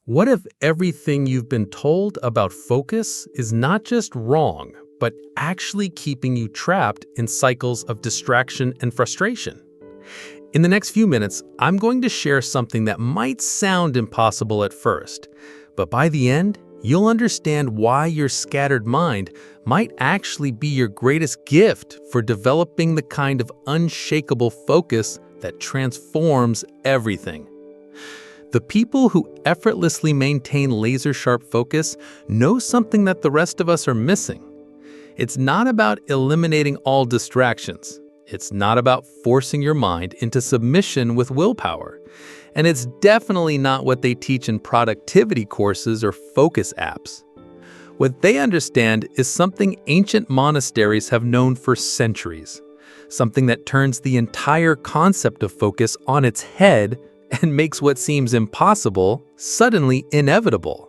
What if everything you've been told about focus is not just wrong, but actually keeping you trapped in cycles of distraction and frustration? In the next few minutes, I'm going to share something that might sound impossible at first, but by the end, you'll understand why your scattered mind might actually be your greatest gift for developing the kind of unshakable focus that transforms everything. The people who effortlessly maintain laser-sharp focus know something that the rest of us are missing. It's not about eliminating all distractions. It's not about forcing your mind into submission with willpower. And it's definitely not what they teach in productivity courses or focus apps. What they understand is something ancient monasteries have known for centuries, something that turns the entire concept of focus on its head and makes what seems impossible suddenly inevitable.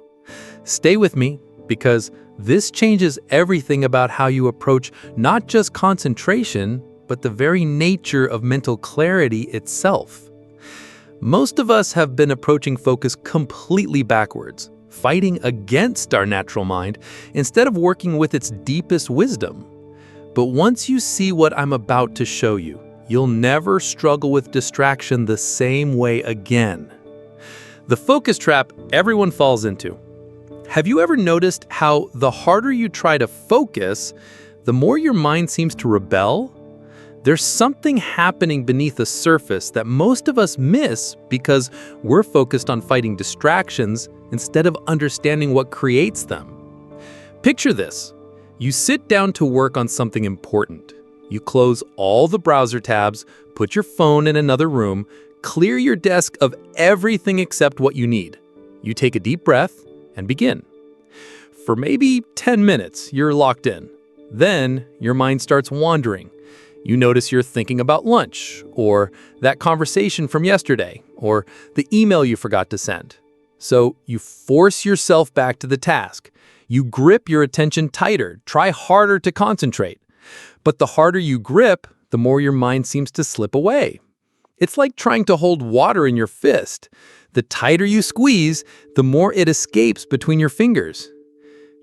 Stay with me, because this changes everything about how you approach not just concentration, but the very nature of mental clarity itself. Most of us have been approaching focus completely backwards, fighting against our natural mind instead of working with its deepest wisdom. But once you see what I'm about to show you, you'll never struggle with distraction the same way again. The focus trap everyone falls into. Have you ever noticed how the harder you try to focus, the more your mind seems to rebel? There's something happening beneath the surface that most of us miss because we're focused on fighting distractions instead of understanding what creates them. Picture this. You sit down to work on something important. You close all the browser tabs, put your phone in another room, clear your desk of everything except what you need. You take a deep breath and begin. For maybe 10 minutes, you're locked in. Then your mind starts wandering. You notice you're thinking about lunch, or that conversation from yesterday, or the email you forgot to send. So you force yourself back to the task. You grip your attention tighter, try harder to concentrate. But the harder you grip, the more your mind seems to slip away. It's like trying to hold water in your fist. The tighter you squeeze, the more it escapes between your fingers.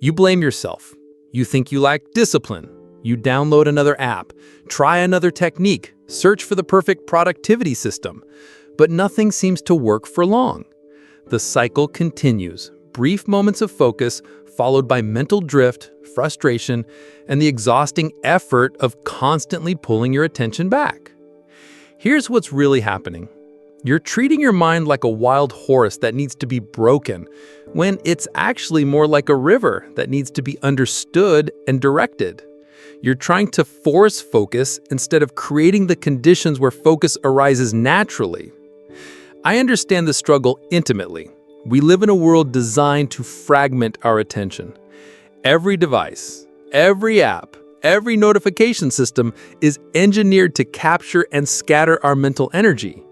You blame yourself. You think you lack discipline. You download another app, try another technique, search for the perfect productivity system. But nothing seems to work for long. The cycle continues. Brief moments of focus, followed by mental drift, frustration, and the exhausting effort of constantly pulling your attention back. Here's what's really happening. You're treating your mind like a wild horse that needs to be broken, when it's actually more like a river that needs to be understood and directed. You're trying to force focus instead of creating the conditions where focus arises naturally. I understand the struggle intimately. We live in a world designed to fragment our attention. Every device, every app, every notification system is engineered to capture and scatter our mental energy.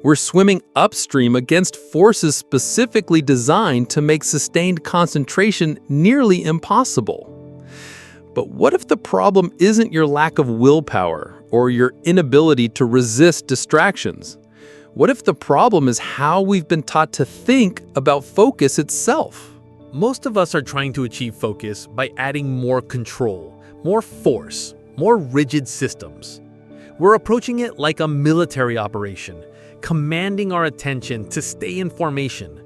We're swimming upstream against forces specifically designed to make sustained concentration nearly impossible. But what if the problem isn't your lack of willpower or your inability to resist distractions? What if the problem is how we've been taught to think about focus itself? Most of us are trying to achieve focus by adding more control, more force, more rigid systems. We're approaching it like a military operation, commanding our attention to stay in formation,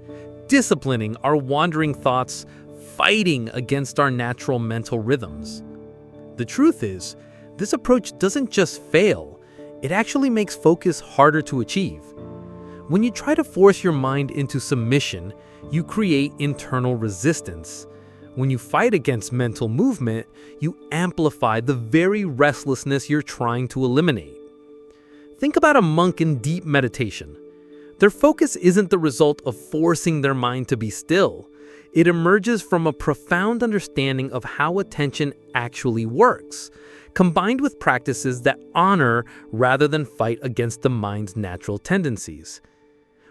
disciplining our wandering thoughts, fighting against our natural mental rhythms. The truth is, this approach doesn't just fail, it actually makes focus harder to achieve. When you try to force your mind into submission, you create internal resistance. When you fight against mental movement, you amplify the very restlessness you're trying to eliminate. Think about a monk in deep meditation. Their focus isn't the result of forcing their mind to be still. It emerges from a profound understanding of how attention actually works, combined with practices that honor rather than fight against the mind's natural tendencies.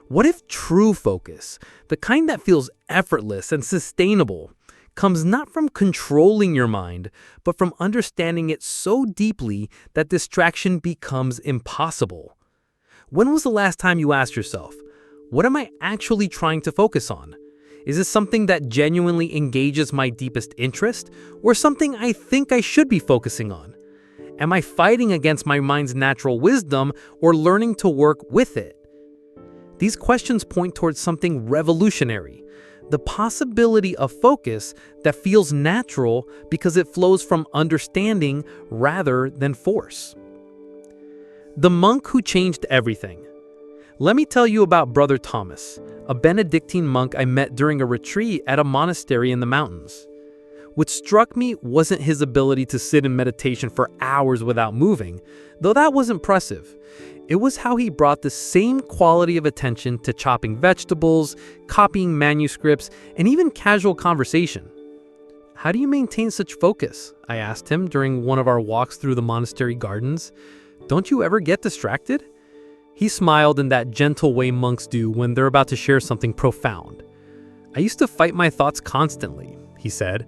What if true focus, the kind that feels effortless and sustainable, comes not from controlling your mind, but from understanding it so deeply that distraction becomes impossible? When was the last time you asked yourself, what am I actually trying to focus on? Is this something that genuinely engages my deepest interest, or something I think I should be focusing on? Am I fighting against my mind's natural wisdom or learning to work with it? These questions point towards something revolutionary, the possibility of focus that feels natural because it flows from understanding rather than force. The monk who changed everything. Let me tell you about Brother Thomas, a Benedictine monk I met during a retreat at a monastery in the mountains. What struck me wasn't his ability to sit in meditation for hours without moving, though that was impressive. It was how he brought the same quality of attention to chopping vegetables, copying manuscripts, and even casual conversation. "How do you maintain such focus?" I asked him during one of our walks through the monastery gardens. "Don't you ever get distracted?" He smiled in that gentle way monks do when they're about to share something profound. "I used to fight my thoughts constantly," he said.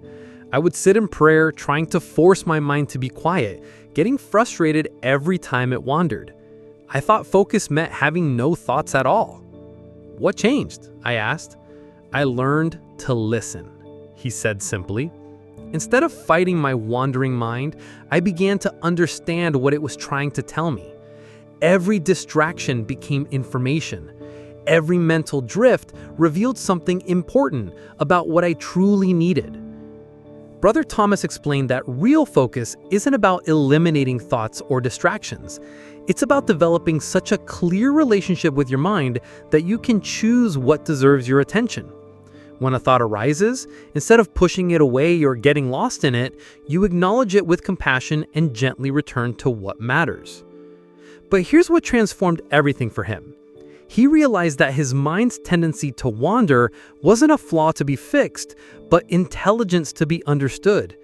"I would sit in prayer trying to force my mind to be quiet, getting frustrated every time it wandered. I thought focus meant having no thoughts at all." "What changed?" I asked. "I learned to listen," he said simply. Instead of fighting my wandering mind, I began to understand what it was trying to tell me. Every distraction became information. Every mental drift revealed something important about what I truly needed. Brother Thomas explained that real focus isn't about eliminating thoughts or distractions. It's about developing such a clear relationship with your mind that you can choose what deserves your attention. When a thought arises, instead of pushing it away or getting lost in it, you acknowledge it with compassion and gently return to what matters. But here's what transformed everything for him. He realized that his mind's tendency to wander wasn't a flaw to be fixed, but intelligence to be understood.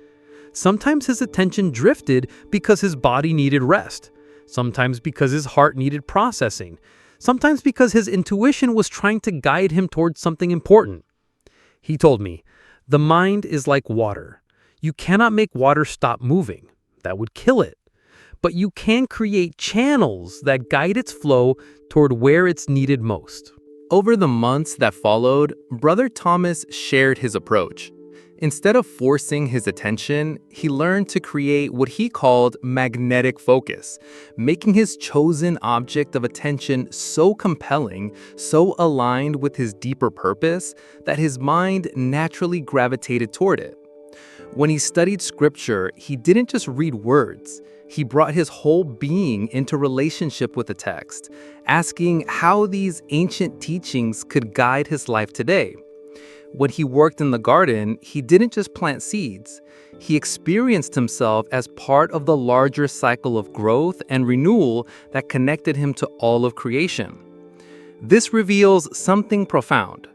Sometimes his attention drifted because his body needed rest. Sometimes because his heart needed processing. Sometimes because his intuition was trying to guide him towards something important. He told me, "The mind is like water. You cannot make water stop moving. That would kill it. But you can create channels that guide its flow toward where it's needed most." Over the months that followed, Brother Thomas shared his approach. Instead of forcing his attention, he learned to create what he called magnetic focus, making his chosen object of attention so compelling, so aligned with his deeper purpose, that his mind naturally gravitated toward it. When he studied scripture, he didn't just read words. He brought his whole being into relationship with the text, asking how these ancient teachings could guide his life today. When he worked in the garden, he didn't just plant seeds. He experienced himself as part of the larger cycle of growth and renewal that connected him to all of creation. This reveals something profound.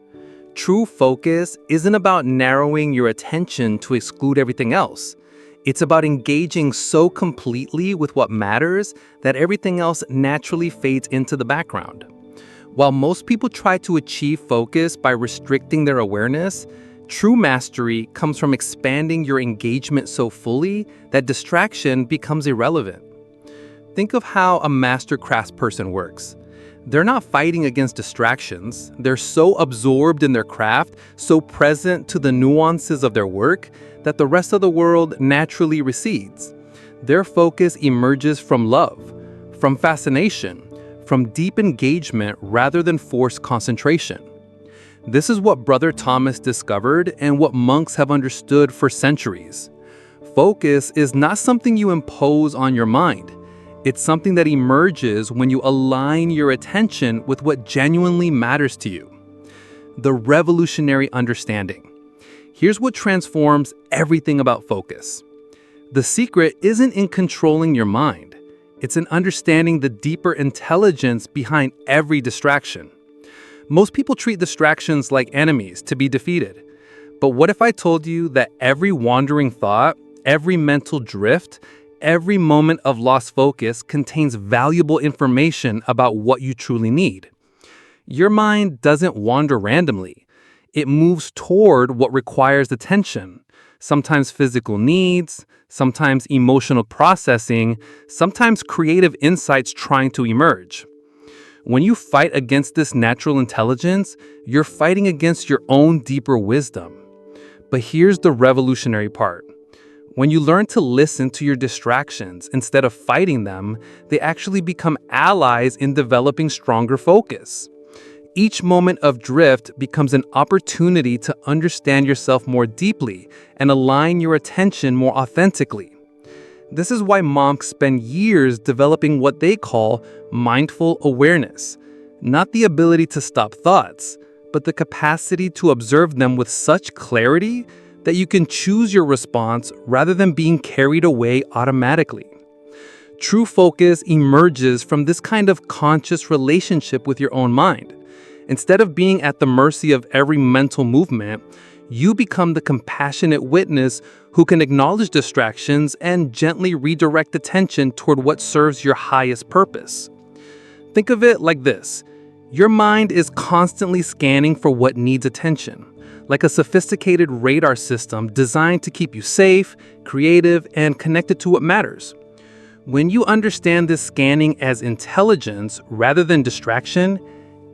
True focus isn't about narrowing your attention to exclude everything else. It's about engaging so completely with what matters that everything else naturally fades into the background. While most people try to achieve focus by restricting their awareness, true mastery comes from expanding your engagement so fully that distraction becomes irrelevant. Think of how a master craftsperson works. They're not fighting against distractions. They're so absorbed in their craft, so present to the nuances of their work, that the rest of the world naturally recedes. Their focus emerges from love, from fascination, from deep engagement rather than forced concentration. This is what Brother Thomas discovered and what monks have understood for centuries. Focus is not something you impose on your mind. It's something that emerges when you align your attention with what genuinely matters to you. The revolutionary understanding. Here's what transforms everything about focus. The secret isn't in controlling your mind. It's in understanding the deeper intelligence behind every distraction. Most people treat distractions like enemies to be defeated. But what if I told you that every wandering thought, every mental drift, every moment of lost focus contains valuable information about what you truly need? Your mind doesn't wander randomly. It moves toward what requires attention, sometimes physical needs, sometimes emotional processing, sometimes creative insights trying to emerge. When you fight against this natural intelligence, you're fighting against your own deeper wisdom. But here's the revolutionary part. When you learn to listen to your distractions instead of fighting them, they actually become allies in developing stronger focus. Each moment of drift becomes an opportunity to understand yourself more deeply and align your attention more authentically. This is why monks spend years developing what they call mindful awareness, not the ability to stop thoughts, but the capacity to observe them with such clarity that you can choose your response rather than being carried away automatically. True focus emerges from this kind of conscious relationship with your own mind. Instead of being at the mercy of every mental movement, you become the compassionate witness who can acknowledge distractions and gently redirect attention toward what serves your highest purpose. Think of it like this. Your mind is constantly scanning for what needs attention, like a sophisticated radar system designed to keep you safe, creative, and connected to what matters. When you understand this scanning as intelligence rather than distraction,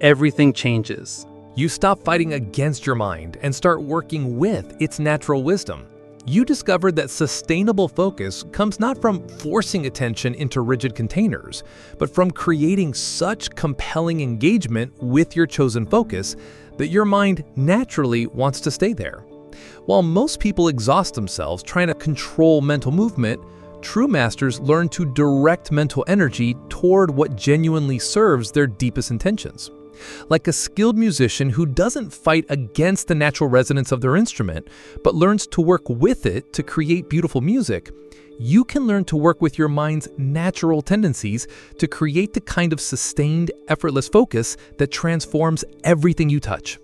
everything changes. You stop fighting against your mind and start working with its natural wisdom. You discovered that sustainable focus comes not from forcing attention into rigid containers, but from creating such compelling engagement with your chosen focus that your mind naturally wants to stay there. While most people exhaust themselves trying to control mental movement, true masters learn to direct mental energy toward what genuinely serves their deepest intentions. Like a skilled musician who doesn't fight against the natural resonance of their instrument, but learns to work with it to create beautiful music, you can learn to work with your mind's natural tendencies to create the kind of sustained, effortless focus that transforms everything you touch.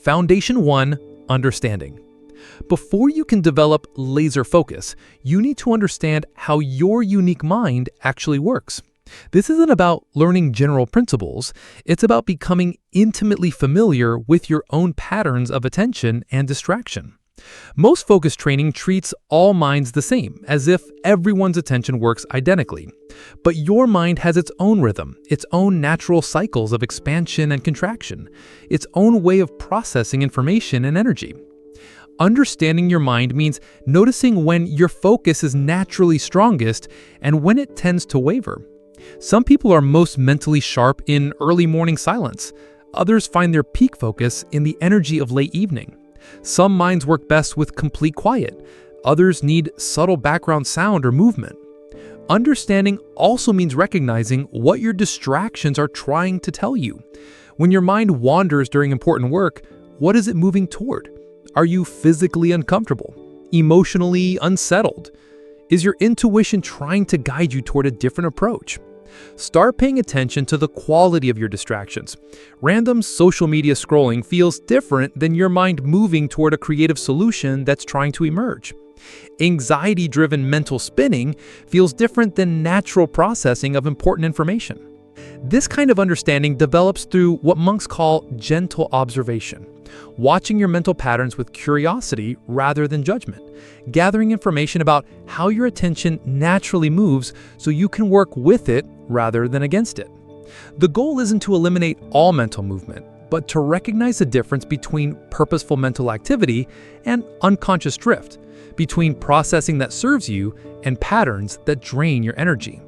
Foundation 1, understanding. Before you can develop laser focus, you need to understand how your unique mind actually works. This isn't about learning general principles, it's about becoming intimately familiar with your own patterns of attention and distraction. Most focus training treats all minds the same, as if everyone's attention works identically. But your mind has its own rhythm, its own natural cycles of expansion and contraction, its own way of processing information and energy. Understanding your mind means noticing when your focus is naturally strongest and when it tends to waver. Some people are most mentally sharp in early morning silence. Others find their peak focus in the energy of late evening. Some minds work best with complete quiet. Others need subtle background sound or movement. Understanding also means recognizing what your distractions are trying to tell you. When your mind wanders during important work, what is it moving toward? Are you physically uncomfortable? Emotionally unsettled? Is your intuition trying to guide you toward a different approach? Start paying attention to the quality of your distractions. Random social media scrolling feels different than your mind moving toward a creative solution that's trying to emerge. Anxiety-driven mental spinning feels different than natural processing of important information. This kind of understanding develops through what monks call gentle observation, watching your mental patterns with curiosity rather than judgment, gathering information about how your attention naturally moves so you can work with it rather than against it. The goal isn't to eliminate all mental movement, but to recognize the difference between purposeful mental activity and unconscious drift, between processing that serves you and patterns that drain your energy.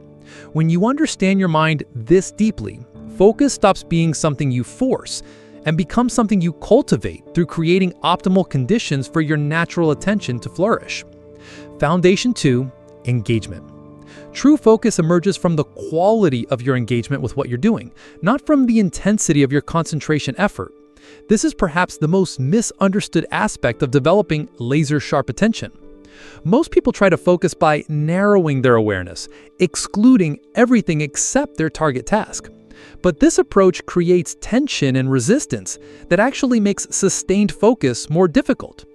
When you understand your mind this deeply, focus stops being something you force and becomes something you cultivate through creating optimal conditions for your natural attention to flourish. Foundation 2, engagement. True focus emerges from the quality of your engagement with what you're doing, not from the intensity of your concentration effort. This is perhaps the most misunderstood aspect of developing laser-sharp attention. Most people try to focus by narrowing their awareness, excluding everything except their target task. But this approach creates tension and resistance that actually makes sustained focus more difficult.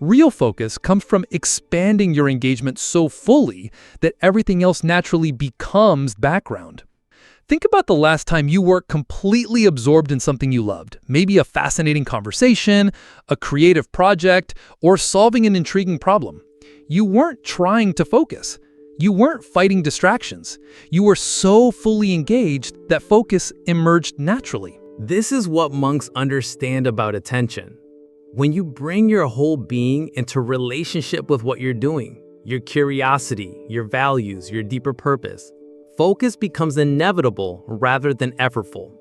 Real focus comes from expanding your engagement so fully that everything else naturally becomes background. Think about the last time you were completely absorbed in something you loved, maybe a fascinating conversation, a creative project, or solving an intriguing problem. You weren't trying to focus. You weren't fighting distractions. You were so fully engaged that focus emerged naturally. This is what monks understand about attention. When you bring your whole being into relationship with what you're doing, your curiosity, your values, your deeper purpose, focus becomes inevitable rather than effortful.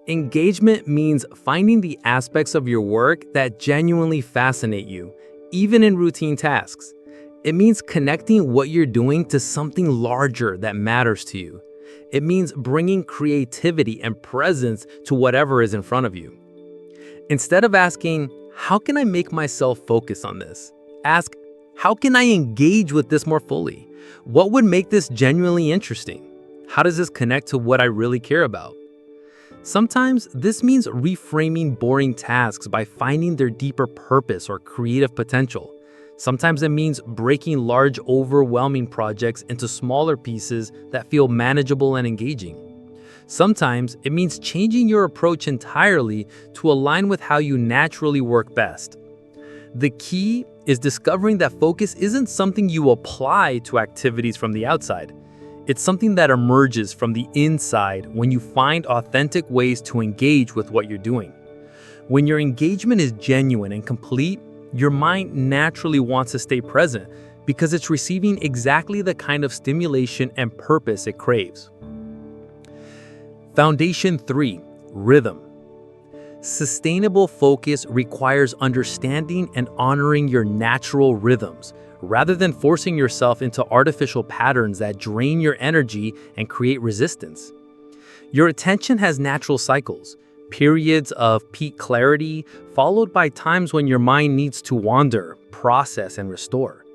Engagement means finding the aspects of your work that genuinely fascinate you, even in routine tasks. It means connecting what you're doing to something larger that matters to you. It means bringing creativity and presence to whatever is in front of you. Instead of asking, how can I make myself focus on this? Ask, how can I engage with this more fully? What would make this genuinely interesting? How does this connect to what I really care about? Sometimes this means reframing boring tasks by finding their deeper purpose or creative potential. Sometimes it means breaking large, overwhelming projects into smaller pieces that feel manageable and engaging. Sometimes it means changing your approach entirely to align with how you naturally work best. The key is discovering that focus isn't something you apply to activities from the outside. It's something that emerges from the inside when you find authentic ways to engage with what you're doing. When your engagement is genuine and complete, your mind naturally wants to stay present because it's receiving exactly the kind of stimulation and purpose it craves. Foundation 3, rhythm. Sustainable focus requires understanding and honoring your natural rhythms, rather than forcing yourself into artificial patterns that drain your energy and create resistance. Your attention has natural cycles, periods of peak clarity, followed by times when your mind needs to wander, process, and restore.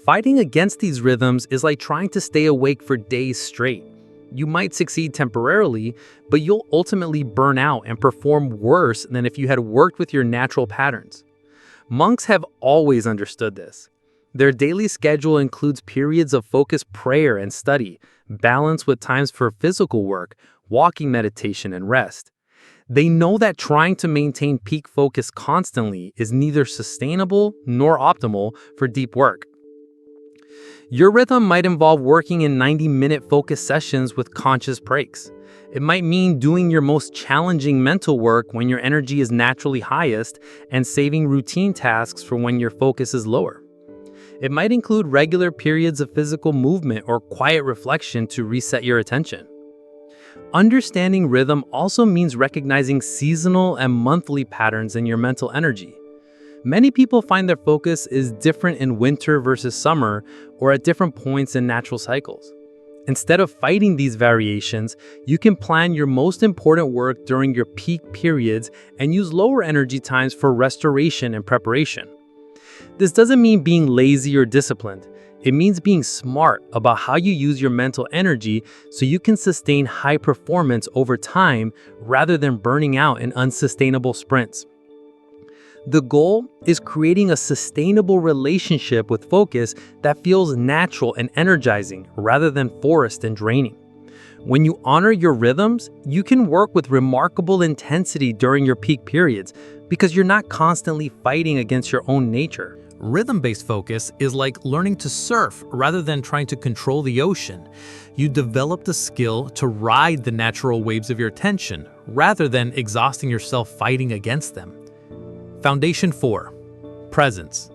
Fighting against these rhythms is like trying to stay awake for days straight. You might succeed temporarily, but you'll ultimately burn out and perform worse than if you had worked with your natural patterns. Monks have always understood this. Their daily schedule includes periods of focused prayer and study, balanced with times for physical work, walking meditation, and rest. They know that trying to maintain peak focus constantly is neither sustainable nor optimal for deep work. Your rhythm might involve working in 90-minute focus sessions with conscious breaks. It might mean doing your most challenging mental work when your energy is naturally highest and saving routine tasks for when your focus is lower. It might include regular periods of physical movement or quiet reflection to reset your attention. Understanding rhythm also means recognizing seasonal and monthly patterns in your mental energy. Many people find their focus is different in winter versus summer or at different points in natural cycles. Instead of fighting these variations, you can plan your most important work during your peak periods and use lower energy times for restoration and preparation. This doesn't mean being lazy or disciplined. It means being smart about how you use your mental energy so you can sustain high performance over time rather than burning out in unsustainable sprints. The goal is creating a sustainable relationship with focus that feels natural and energizing rather than forced and draining. When you honor your rhythms, you can work with remarkable intensity during your peak periods because you're not constantly fighting against your own nature. Rhythm-based focus is like learning to surf rather than trying to control the ocean. You develop the skill to ride the natural waves of your attention rather than exhausting yourself fighting against them. Foundation 4, presence.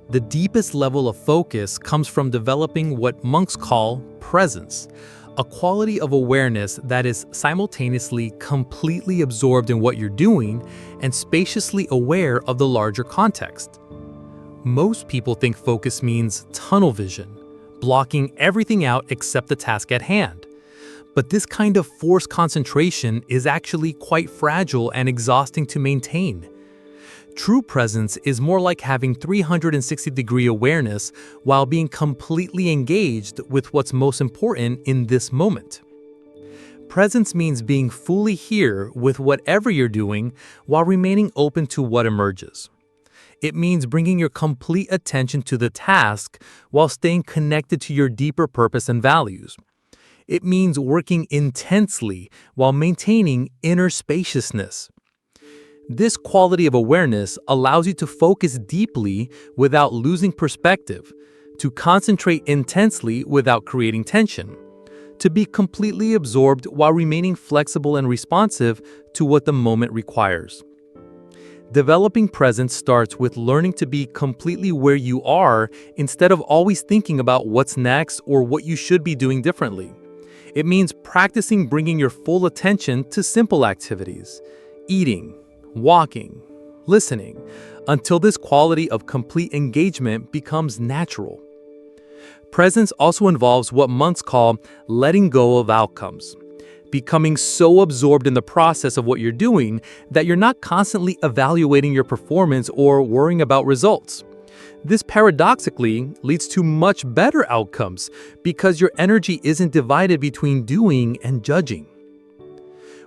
The deepest level of focus comes from developing what monks call presence, a quality of awareness that is simultaneously completely absorbed in what you're doing and spaciously aware of the larger context. Most people think focus means tunnel vision, blocking everything out except the task at hand. But this kind of forced concentration is actually quite fragile and exhausting to maintain. True presence is more like having 360-degree awareness while being completely engaged with what's most important in this moment. Presence means being fully here with whatever you're doing while remaining open to what emerges. It means bringing your complete attention to the task while staying connected to your deeper purpose and values. It means working intensely while maintaining inner spaciousness. This quality of awareness allows you to focus deeply without losing perspective, to concentrate intensely without creating tension, to be completely absorbed while remaining flexible and responsive to what the moment requires. Developing presence starts with learning to be completely where you are instead of always thinking about what's next or what you should be doing differently. It means practicing bringing your full attention to simple activities, eating, walking, listening, until this quality of complete engagement becomes natural. Presence also involves what monks call letting go of outcomes, becoming so absorbed in the process of what you're doing that you're not constantly evaluating your performance or worrying about results. This paradoxically leads to much better outcomes because your energy isn't divided between doing and judging.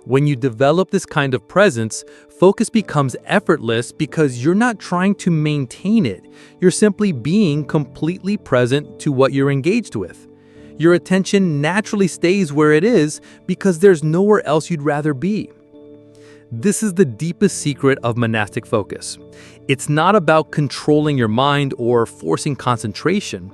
When you develop this kind of presence, focus becomes effortless because you're not trying to maintain it. You're simply being completely present to what you're engaged with. Your attention naturally stays where it is because there's nowhere else you'd rather be. This is the deepest secret of monastic focus. It's not about controlling your mind or forcing concentration.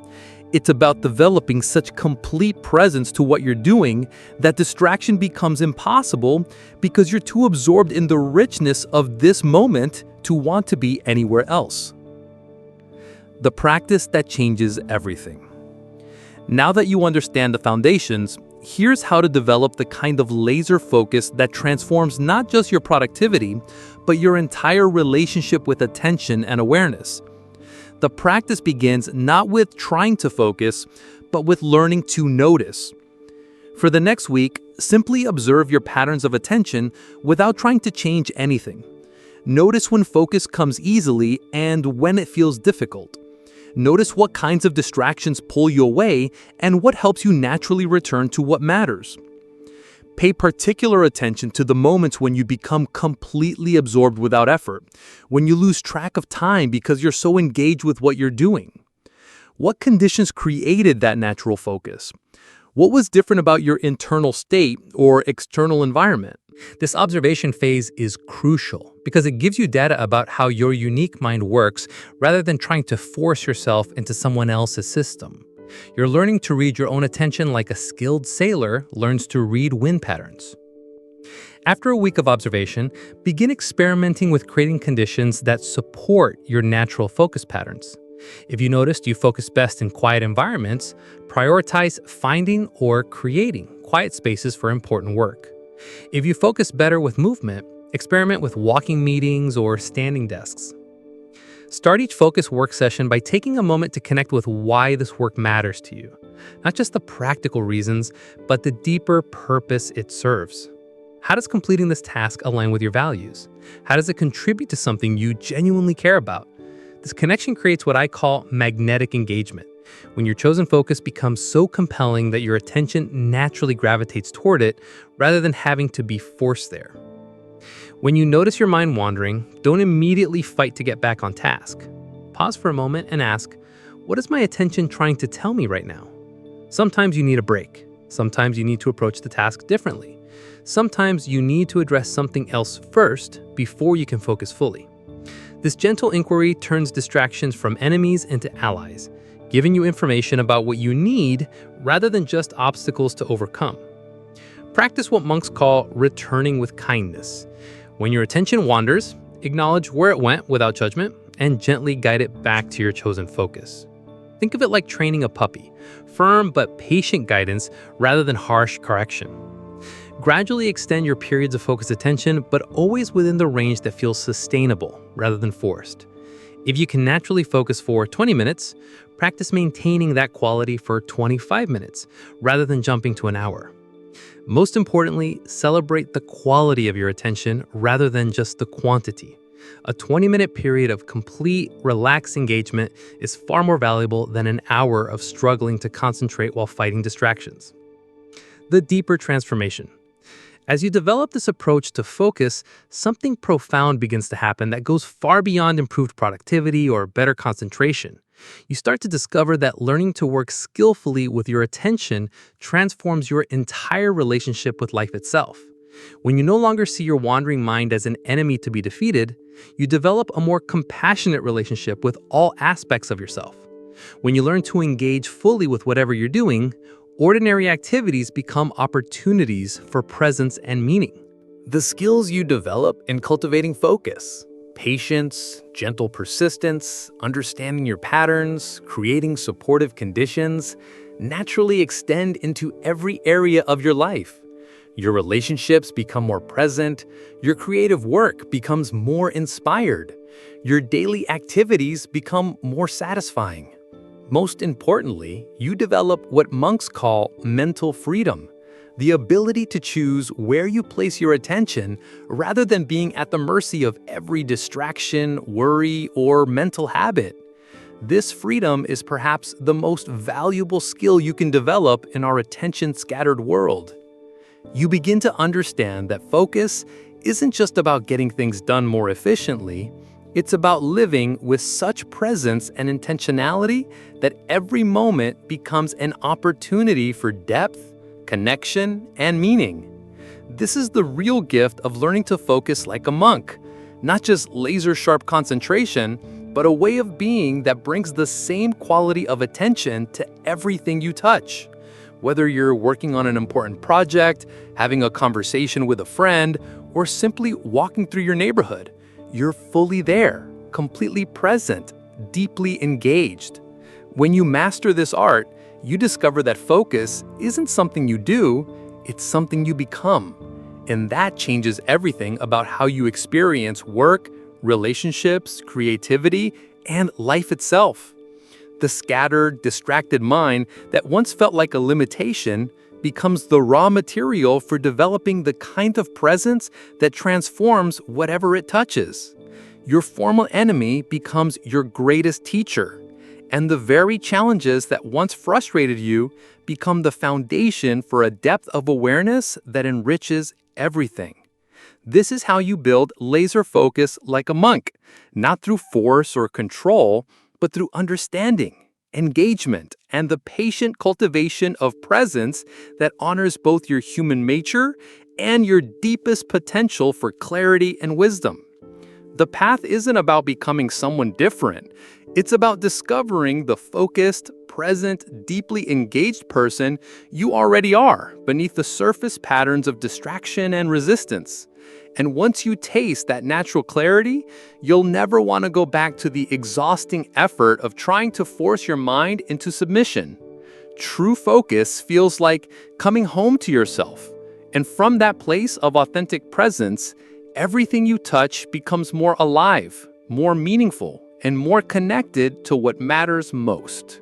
It's about developing such complete presence to what you're doing that distraction becomes impossible because you're too absorbed in the richness of this moment to want to be anywhere else. The practice that changes everything. Now that you understand the foundations, here's how to develop the kind of laser focus that transforms not just your productivity, but your entire relationship with attention and awareness. The practice begins not with trying to focus, but with learning to notice. For the next week, simply observe your patterns of attention without trying to change anything. Notice when focus comes easily and when it feels difficult. Notice what kinds of distractions pull you away and what helps you naturally return to what matters. Pay particular attention to the moments when you become completely absorbed without effort, when you lose track of time because you're so engaged with what you're doing. What conditions created that natural focus? What was different about your internal state or external environment? This observation phase is crucial because it gives you data about how your unique mind works rather than trying to force yourself into someone else's system. You're learning to read your own attention like a skilled sailor learns to read wind patterns. After a week of observation, begin experimenting with creating conditions that support your natural focus patterns. If you noticed you focus best in quiet environments, prioritize finding or creating quiet spaces for important work. If you focus better with movement, experiment with walking meetings or standing desks. Start each focus work session by taking a moment to connect with why this work matters to you. Not just the practical reasons, but the deeper purpose it serves. How does completing this task align with your values? How does it contribute to something you genuinely care about? This connection creates what I call magnetic engagement, when your chosen focus becomes so compelling that your attention naturally gravitates toward it rather than having to be forced there. When you notice your mind wandering, don't immediately fight to get back on task. Pause for a moment and ask, what is my attention trying to tell me right now? Sometimes you need a break. Sometimes you need to approach the task differently. Sometimes you need to address something else first before you can focus fully. This gentle inquiry turns distractions from enemies into allies, giving you information about what you need rather than just obstacles to overcome. Practice what monks call returning with kindness. When your attention wanders, acknowledge where it went without judgment and gently guide it back to your chosen focus. Think of it like training a puppy, firm but patient guidance rather than harsh correction. Gradually extend your periods of focused attention, but always within the range that feels sustainable rather than forced. If you can naturally focus for 20 minutes, practice maintaining that quality for 25 minutes rather than jumping to an hour. Most importantly, celebrate the quality of your attention rather than just the quantity. A 20-minute period of complete, relaxed engagement is far more valuable than an hour of struggling to concentrate while fighting distractions. The deeper transformation. As you develop this approach to focus, something profound begins to happen that goes far beyond improved productivity or better concentration. You start to discover that learning to work skillfully with your attention transforms your entire relationship with life itself. When you no longer see your wandering mind as an enemy to be defeated, you develop a more compassionate relationship with all aspects of yourself. When you learn to engage fully with whatever you're doing, ordinary activities become opportunities for presence and meaning. The skills you develop in cultivating focus, patience, gentle persistence, understanding your patterns, creating supportive conditions, naturally extend into every area of your life. Your relationships become more present, your creative work becomes more inspired, your daily activities become more satisfying. Most importantly, you develop what monks call mental freedom, the ability to choose where you place your attention rather than being at the mercy of every distraction, worry, or mental habit. This freedom is perhaps the most valuable skill you can develop in our attention-scattered world. You begin to understand that focus isn't just about getting things done more efficiently, it's about living with such presence and intentionality that every moment becomes an opportunity for depth, connection, and meaning. This is the real gift of learning to focus like a monk, not just laser-sharp concentration, but a way of being that brings the same quality of attention to everything you touch. Whether you're working on an important project, having a conversation with a friend, or simply walking through your neighborhood, you're fully there, completely present, deeply engaged. When you master this art, you discover that focus isn't something you do, it's something you become. And that changes everything about how you experience work, relationships, creativity, and life itself. The scattered, distracted mind that once felt like a limitation becomes the raw material for developing the kind of presence that transforms whatever it touches. Your formal enemy becomes your greatest teacher, and the very challenges that once frustrated you become the foundation for a depth of awareness that enriches everything. This is how you build laser focus like a monk, not through force or control, but through understanding, engagement, and the patient cultivation of presence that honors both your human nature and your deepest potential for clarity and wisdom. The path isn't about becoming someone different. It's about discovering the focused, present, deeply engaged person you already are beneath the surface patterns of distraction and resistance. And once you taste that natural clarity, you'll never want to go back to the exhausting effort of trying to force your mind into submission. True focus feels like coming home to yourself. And from that place of authentic presence, everything you touch becomes more alive, more meaningful, and more connected to what matters most.